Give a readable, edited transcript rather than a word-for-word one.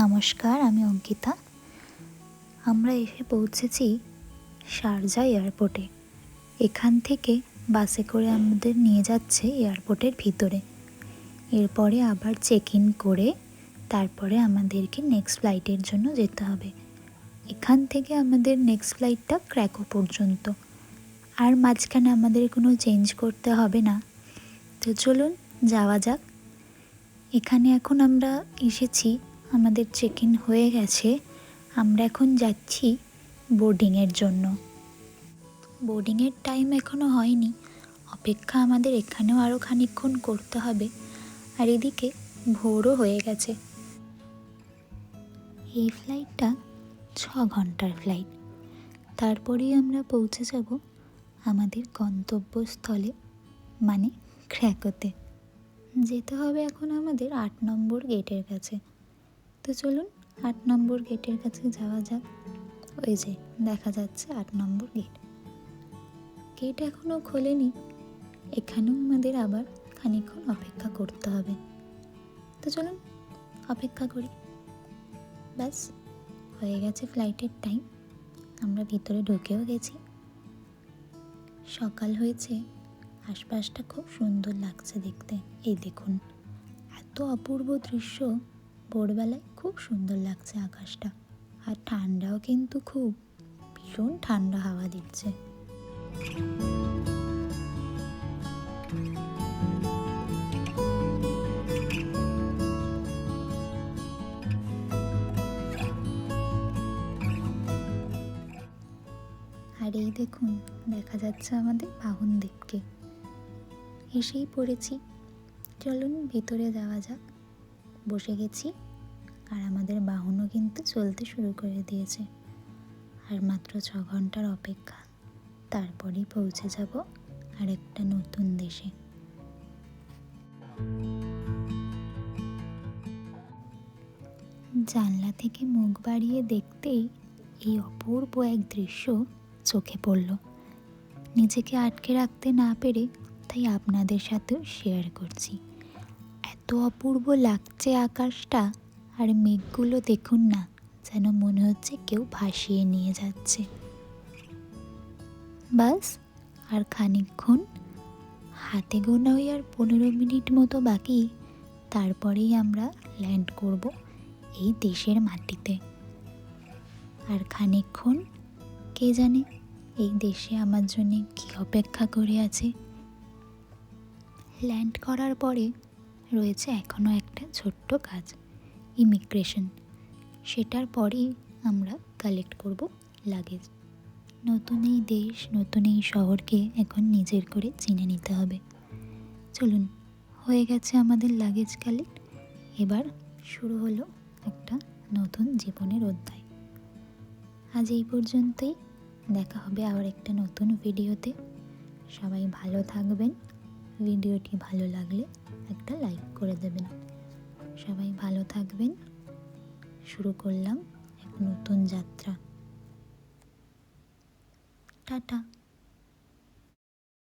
নমস্কার, আমি অঙ্কিতা। আমরা এসে পৌঁছেছি শারজা এয়ারপোর্টে। এখান থেকে বাসে করে আমাদের নিয়ে যাচ্ছে এয়ারপোর্টের ভিতরে। এরপরে আবার চেক ইন করে তারপরে আমাদেরকে নেক্সট ফ্লাইটের জন্য যেতে হবে। এখান থেকে আমাদের নেক্সট ফ্লাইটটা ক্র্যাকো পর্যন্ত, আর মাঝখানে আমাদের কোনো চেঞ্জ করতে হবে না। তো চলুন যাওয়া যাক। এখানে এখন আমরা এসেছি, আমাদের চেক ইন হয়ে গেছে। আমরা এখন যাচ্ছি বোর্ডিংয়ের জন্য। বোর্ডিংয়ের টাইম এখনও হয়নি, অপেক্ষা আমাদের এখানেও আরও খানিকক্ষণ করতে হবে। আর এদিকে ভোরও হয়ে গেছে। এই ফ্লাইটটা 6 ঘন্টার ফ্লাইট। তারপরেই আমরা পৌঁছে যাব আমাদের গন্তব্যস্থলে, মানে ক্র্যাকোতে। যেতে হবে এখন আমাদের 8 নম্বর গেটের কাছে। তো চলুন 8 নম্বর গেটের কাছে যাওয়া যাক। ওই যে দেখা যাচ্ছে 8 নম্বর গেট। গেট এখনও খোলেনি, এখানেও আমাদের আবার খানিকক্ষণ অপেক্ষা করতে হবে। তো চলুন অপেক্ষা করি। ব্যাস হয়ে গেছে ফ্লাইটের টাইম। আমরা ভিতরে ঢুকেও গেছি। সকাল হয়েছে, আশপাশটা খুব সুন্দর লাগছে দেখতে। এই দেখুন, এত অপূর্ব দৃশ্য। ভোরবেলায় খুব সুন্দর লাগছে আকাশটা। আর ঠান্ডাও কিন্তু খুব, ভীষণ ঠান্ডা হাওয়া দিচ্ছে। আর এই দেখুন, দেখা যাচ্ছে আমাদের বাহনদেবকে। এসেই পড়েছি, চলুন ভিতরে যাওয়া যাক। বসে গেছি, আর আমাদের বাহনও কিন্তু চলতে শুরু করে দিয়েছে। আর মাত্র 6 ঘন্টার অপেক্ষা, তারপরেই পৌঁছে যাব আর একটা নতুন দেশে। জানলা থেকে মুখ বাড়িয়ে দেখতেই এই অপূর্ব এক দৃশ্য চোখে পড়ল। নিজেকে আটকে রাখতে না পেরে তাই আপনাদের সাথেও শেয়ার করছি। এত অপূর্ব লাগছে আকাশটা, আর মেঘগুলো দেখুন না, যেন মনে হচ্ছে কেউ ভাসিয়ে নিয়ে যাচ্ছে। বাস আর খানিকক্ষণ, হাতে গোনা ওই আর 15 মিনিট মতো বাকি। তারপরেই আমরা ল্যান্ড করব এই দেশের মাটিতে। আর খানিকক্ষণ, কে জানে এই দেশে আমার জন্য কী অপেক্ষা করে আছে। ল্যান্ড করার পরে রয়েছে এখনও একটা ছোট্ট কাজ, ইমিগ্রেশন। সেটার পরেই আমরা কালেক্ট করব লাগেজ। নতুন এই দেশ, নতুন এই শহরকে এখন নিজের করে চিনে নিতে হবে। চলুন, হয়ে গেছে আমাদের লাগেজ কালেক্ট। এবার শুরু হলো একটা নতুন জীবনের অধ্যায়। আজ এই পর্যন্তই, দেখা হবে আবার একটা নতুন ভিডিওতে। সবাই ভালো থাকবেন। ভিডিওটি ভালো লাগলে একটা লাইক করে দেবেন। সবাই ভালো থাকবেন। শুরু করলাম এক নতুন যাত্রা। টাটা।